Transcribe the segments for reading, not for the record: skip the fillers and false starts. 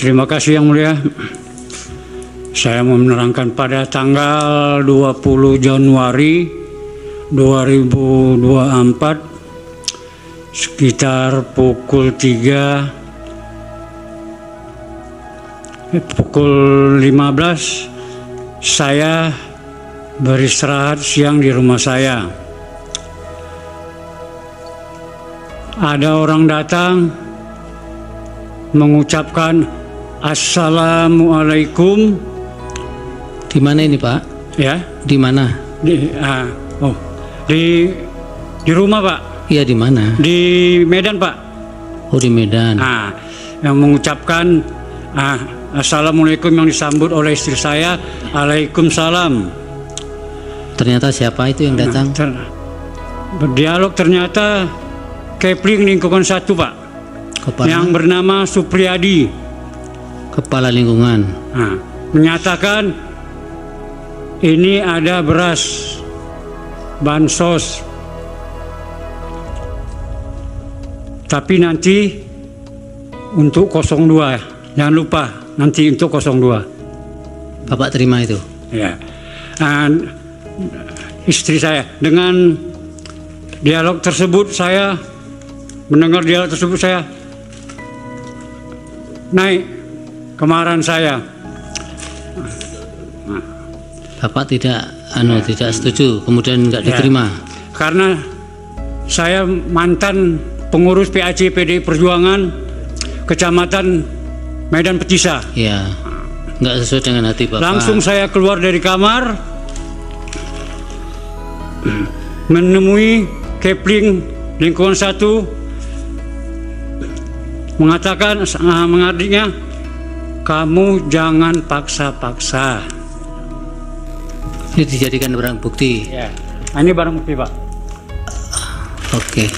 Terima kasih Yang Mulia. Saya mau menerangkan pada tanggal 20 Januari 2024 sekitar pukul 15 saya beristirahat siang di rumah saya. Ada orang datang mengucapkan Assalamualaikum. Di mana ini Pak? Ya, di mana? Di rumah Pak. Iya, di mana? Di Medan Pak. Oh, di Medan. Yang mengucapkan Assalamualaikum yang disambut oleh istri saya, Waalaikumsalam. Ternyata siapa itu yang datang? Berdialog ternyata Kepling lingkungan 1 Pak. Yang bernama Supriyadi. Kepala lingkungan. Menyatakan ini ada beras bansos, tapi nanti untuk 02, jangan lupa nanti untuk 02. Bapak terima itu? Ya. Istri saya dengan dialog tersebut, saya mendengar dialog tersebut, saya naik kemarahan saya. Bapak tidak setuju, kemudian nggak diterima. Karena saya mantan pengurus PAC PDI Perjuangan Kecamatan Medan Petisa. Ya, nggak sesuai dengan hati Bapak. Langsung saya keluar dari kamar, menemui Kepling lingkungan 1, mengatakan mengadiknya, kamu jangan paksa-paksa. Ini dijadikan barang bukti. Ya. Ini barang bukti Pak. Oke.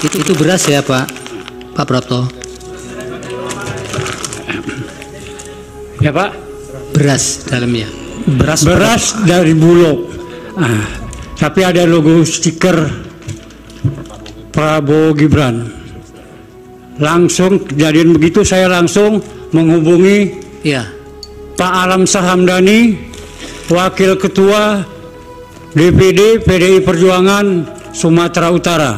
Itu beras ya Pak Prapto? Ya Pak. Beras dalamnya. Beras dari Bulog. Tapi ada logo stiker Prabowo Gibran. Langsung kejadian begitu, saya langsung menghubungi Pak Alam Sahamdani, Wakil Ketua DPD PDI Perjuangan Sumatera Utara.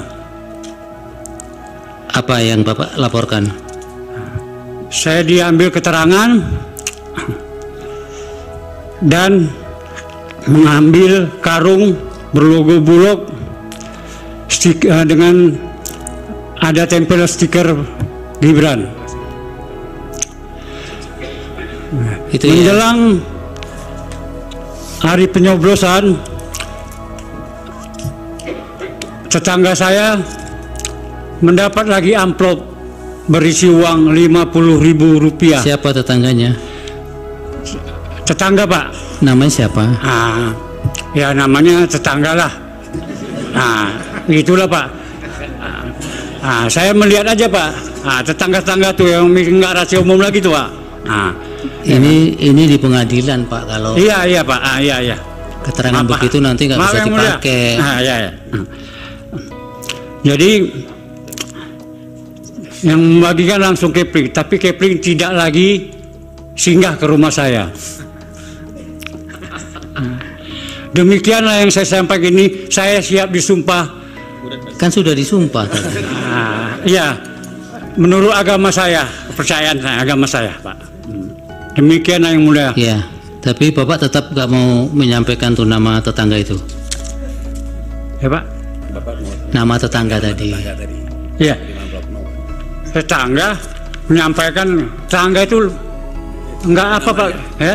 Apa yang Bapak laporkan? Saya diambil keterangan dan mengambil karung berlogo Bulog dengan ada tempel stiker Gibran. Itu menjelang hari penyoblosan, tetangga saya mendapat lagi amplop berisi uang Rp50.000. Siapa tetangganya? Tetangga Pak. Namanya siapa? Ya namanya tetangga lah. Itulah Pak. Saya melihat aja Pak. Tetangga-tetangga tuh yang nggak rahasia umum lagi tuh Pak. Ini di pengadilan Pak, kalau iya Pak, iya. Keterangan begitu nanti nggak bisa dipakai. Iya. Jadi yang membagikan langsung Kepling, tapi Kepling tidak lagi singgah ke rumah saya. Demikianlah yang saya sampaikan ini. Saya siap disumpah. Kan sudah disumpah tadi. Iya, menurut agama saya, kepercayaan saya, agama saya Pak. Demikianlah yang mulia. Ya, tapi Bapak tetap nggak mau menyampaikan tuh nama tetangga itu? Ya Pak. Nama tetangga tadi. Iya. Tetangga menyampaikan, tetangga itu enggak apa Pak, ya?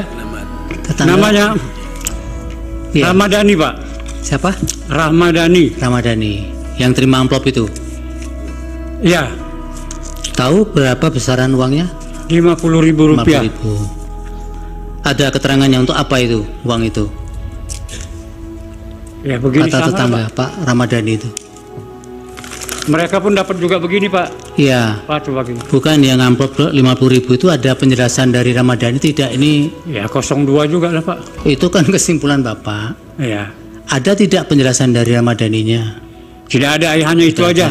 Tetangga. Namanya Ramadhani Pak. Siapa? Ramadhani. Yang terima amplop itu? Iya. Tahu berapa besaran uangnya? Rp50.000. Ada keterangannya untuk apa itu uang itu? Ya begini. Kata tetangga Pak Ramadhani itu. Mereka pun dapat juga begini Pak. Iya. Pak, coba begini. Bukan yang amplop 50.000 itu ada penjelasan dari Ramadhani tidak? Ini ya 02 juga lah Pak. Itu kan kesimpulan Bapak. Iya. Ada tidak penjelasan dari Ramadhaninya? Tidak ada, hanya itu aja.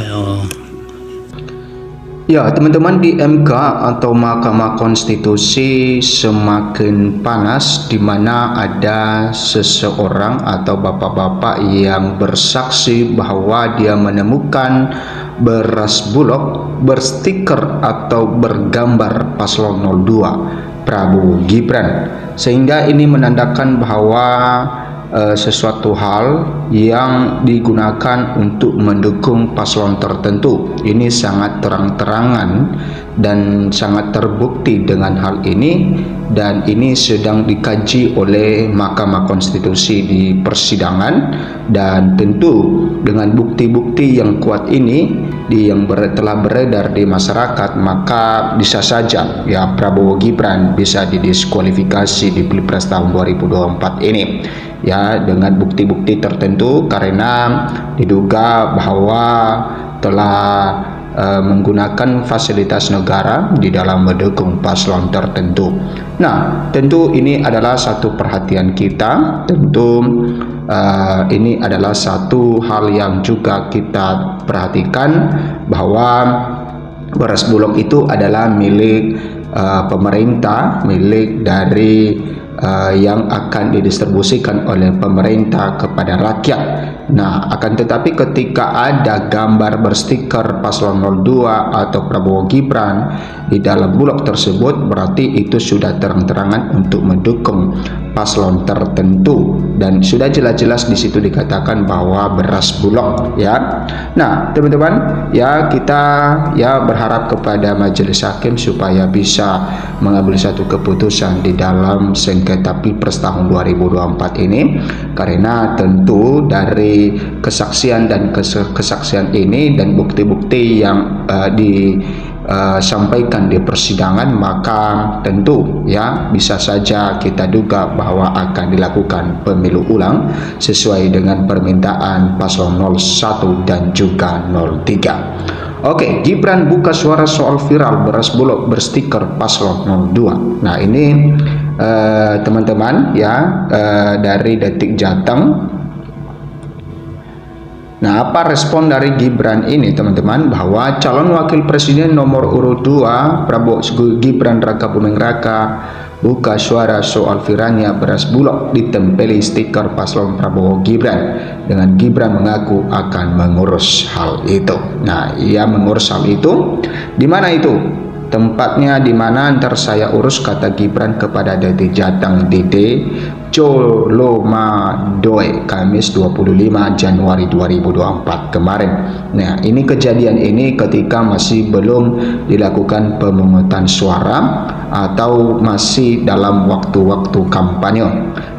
Ya, teman-teman, di MK atau Mahkamah Konstitusi semakin panas, di mana ada seseorang atau bapak-bapak yang bersaksi bahwa dia menemukan beras Bulog berstiker atau bergambar paslon 02 Prabowo Gibran, sehingga ini menandakan bahwa sesuatu hal yang digunakan untuk mendukung paslon tertentu. Ini sangat terang-terangan dan sangat terbukti dengan hal ini, dan ini sedang dikaji oleh Mahkamah Konstitusi di persidangan. Dan tentu dengan bukti-bukti yang kuat ini yang telah beredar di masyarakat, maka bisa saja ya Prabowo Gibran bisa didiskualifikasi di Pilpres tahun 2024 ini, ya, dengan bukti-bukti tertentu, karena diduga bahwa telah menggunakan fasilitas negara di dalam mendukung paslon tertentu. Nah, tentu ini adalah satu perhatian kita. Tentu ini adalah satu hal yang juga kita perhatikan, bahwa beras Bulog itu adalah milik pemerintah, milik dari yang akan didistribusikan oleh pemerintah kepada rakyat. Nah, akan tetapi ketika ada gambar berstiker paslon 02 atau Prabowo Gibran di dalam Bulog tersebut, berarti itu sudah terang-terangan untuk mendukung paslon tertentu, dan sudah jelas-jelas di situ dikatakan bahwa beras Bulog, ya. Nah, teman-teman, ya, kita ya berharap kepada majelis hakim supaya bisa mengambil satu keputusan di dalam sengketa Pilpres tahun 2024 ini, karena tentu dari kesaksian dan kesaksian ini dan bukti-bukti yang disampaikan di persidangan, maka tentu ya bisa saja kita duga bahwa akan dilakukan pemilu ulang sesuai dengan permintaan paslon 01 dan juga 03. Oke, Gibran buka suara soal viral beras Bulog berstiker paslon 02. Nah, ini teman-teman ya, dari Detik Jateng. Nah, apa respon dari Gibran ini, teman-teman? Bahwa calon wakil presiden nomor urut 2 Prabowo Gibran Raka Buming Raka buka suara soal viralnya beras Bulog ditempeli stiker paslon Prabowo Gibran, dengan Gibran mengaku akan mengurus hal itu. Nah, ia mengurus hal itu. Di mana itu? Tempatnya di mana, ntar saya urus, kata Gibran kepada Detik Jateng Dede Colomadoe Kamis 25 Januari 2024 kemarin. Nah, ini kejadian ini ketika masih belum dilakukan pemungutan suara atau masih dalam waktu-waktu kampanye,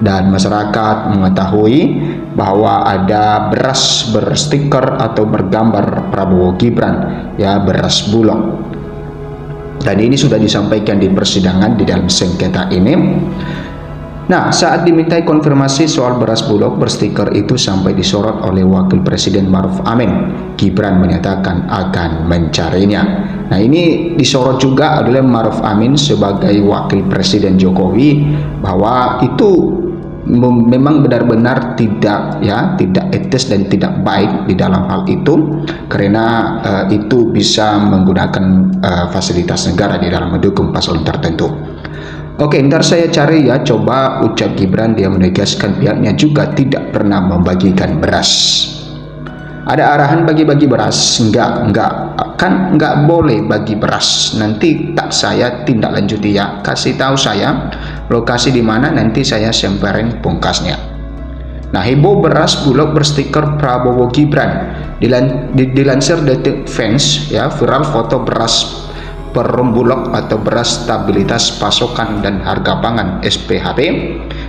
dan masyarakat mengetahui bahwa ada beras berstiker atau bergambar Prabowo Gibran, ya, beras Bulog. Dan ini sudah disampaikan di persidangan di dalam sengketa ini. Nah, saat dimintai konfirmasi soal beras Bulog berstiker itu sampai disorot oleh Wakil Presiden Maruf Amin, Gibran menyatakan akan mencarinya. Nah, ini disorot juga oleh Maruf Amin sebagai Wakil Presiden Jokowi, bahwa itu memang benar-benar tidak etis dan tidak baik di dalam hal itu, karena itu bisa menggunakan fasilitas negara di dalam mendukung paslon tertentu. Oke, ntar saya cari ya, coba ucap Gibran. Dia menegaskan pihaknya juga tidak pernah membagikan beras. Ada arahan bagi-bagi beras? Kan enggak boleh bagi beras. Nanti tak saya tindak lanjuti ya. Kasih tahu saya lokasi di mana, nanti saya semperin pungkasnya. Nah, heboh beras Bulog berstiker Prabowo Gibran. Dilansir Detik Fans ya, viral foto beras Perum Bulog atau beras stabilitas pasokan dan harga pangan SPHP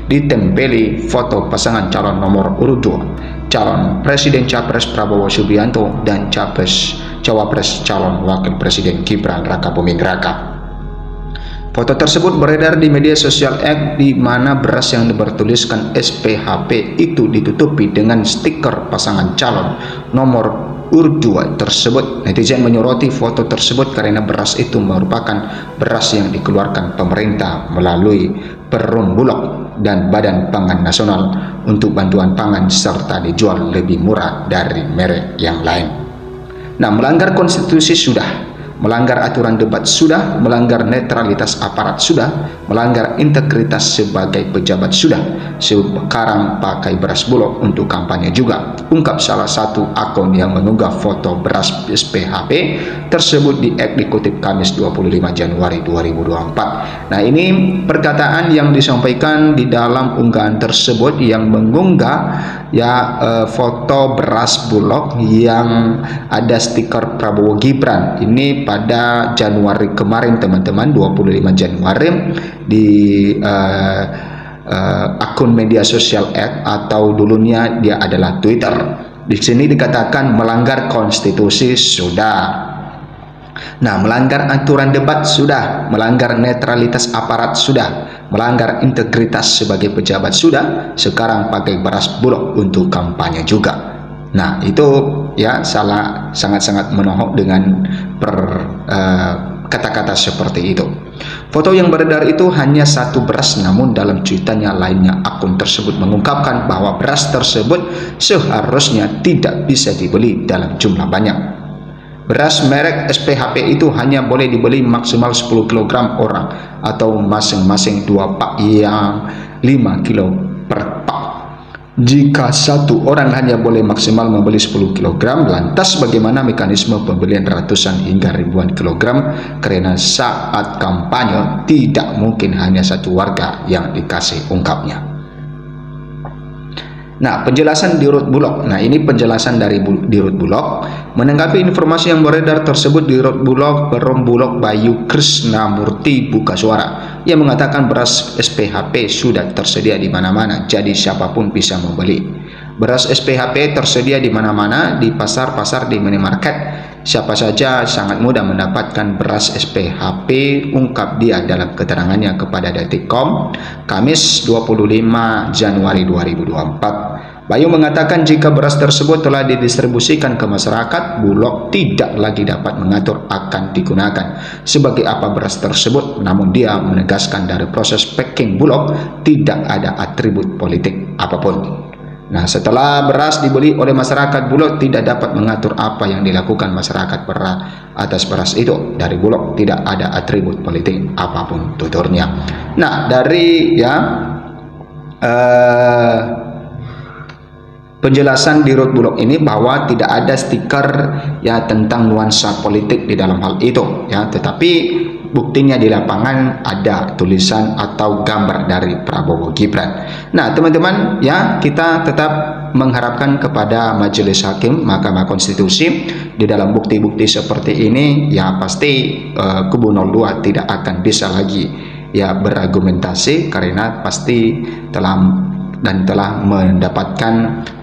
ditempeli foto pasangan calon nomor urut 2, calon Presiden Capres Prabowo Subianto dan Cawapres calon Wakil Presiden Gibran Raka Buming Raka. Foto tersebut beredar di media sosial X, di mana beras yang bertuliskan SPHP itu ditutupi dengan stiker pasangan calon nomor urut 2 tersebut. Netizen menyoroti foto tersebut karena beras itu merupakan beras yang dikeluarkan pemerintah melalui Perum Bulog dan Badan Pangan Nasional untuk bantuan pangan, serta dijual lebih murah dari merek yang lain. Nah, melanggar konstitusi sudah, melanggar aturan debat sudah, melanggar netralitas aparat sudah, melanggar integritas sebagai pejabat sudah. Sekarang pakai beras Bulog untuk kampanye juga. Ungkap salah satu akun yang mengunggah foto beras SPHP tersebut dikutip Kamis 25 Januari 2024. Nah, ini perkataan yang disampaikan di dalam unggahan tersebut yang mengunggah foto beras Bulog yang ada stiker Prabowo Gibran. Ini pada Januari kemarin teman-teman, 25 Januari di akun media sosial X atau dulunya dia adalah Twitter. Di sini dikatakan melanggar konstitusi sudah. Nah, melanggar aturan debat sudah, melanggar netralitas aparat sudah, melanggar integritas sebagai pejabat sudah, sekarang pakai beras Bulog untuk kampanye juga. Nah, itu ya sangat-sangat menohok dengan kata-kata seperti itu. Foto yang beredar itu hanya satu beras, namun dalam cuitannya lainnya akun tersebut mengungkapkan bahwa beras tersebut seharusnya tidak bisa dibeli dalam jumlah banyak. Beras merek SPHP itu hanya boleh dibeli maksimal 10 kg orang atau masing-masing 2 pak yang 5 kg per pak. Jika satu orang hanya boleh maksimal membeli 10 kg, lantas bagaimana mekanisme pembelian ratusan hingga ribuan kilogram? Karena saat kampanye tidak mungkin hanya satu warga yang dikasih, ungkapnya. Nah, penjelasan Dirut Bulog. Nah, ini penjelasan dari Dirut Bulog. Menanggapi informasi yang beredar tersebut, Dirut Bulog, Perum Bulog Bayu Krisnamurti buka suara. Ia mengatakan beras SPHP sudah tersedia di mana-mana, jadi siapapun bisa membeli. Beras SPHP tersedia di mana-mana, di pasar-pasar, di minimarket. Siapa saja sangat mudah mendapatkan beras SPHP, ungkap dia dalam keterangannya kepada Detikcom Kamis 25 Januari 2024. Bayu mengatakan jika beras tersebut telah didistribusikan ke masyarakat, Bulog tidak lagi dapat mengatur akan digunakan sebagai apa beras tersebut. Namun dia menegaskan dari proses packing Bulog tidak ada atribut politik apapun. Nah, setelah beras dibeli oleh masyarakat, Bulog tidak dapat mengatur apa yang dilakukan masyarakat atas beras itu. Dari Bulog tidak ada atribut politik apapun, tuturnya. Nah, dari penjelasan Dirut Bulog ini bahwa tidak ada stiker tentang nuansa politik di dalam hal itu tetapi buktinya di lapangan ada tulisan atau gambar dari Prabowo Gibran. Nah, teman-teman kita tetap mengharapkan kepada Majelis Hakim Mahkamah Konstitusi di dalam bukti-bukti seperti ini pasti kubu 02 tidak akan bisa lagi berargumentasi karena pasti telah mendapatkan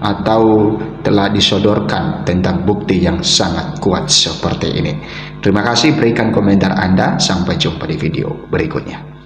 atau telah disodorkan tentang bukti yang sangat kuat seperti ini. Terima kasih, berikan komentar Anda. Sampai jumpa di video berikutnya.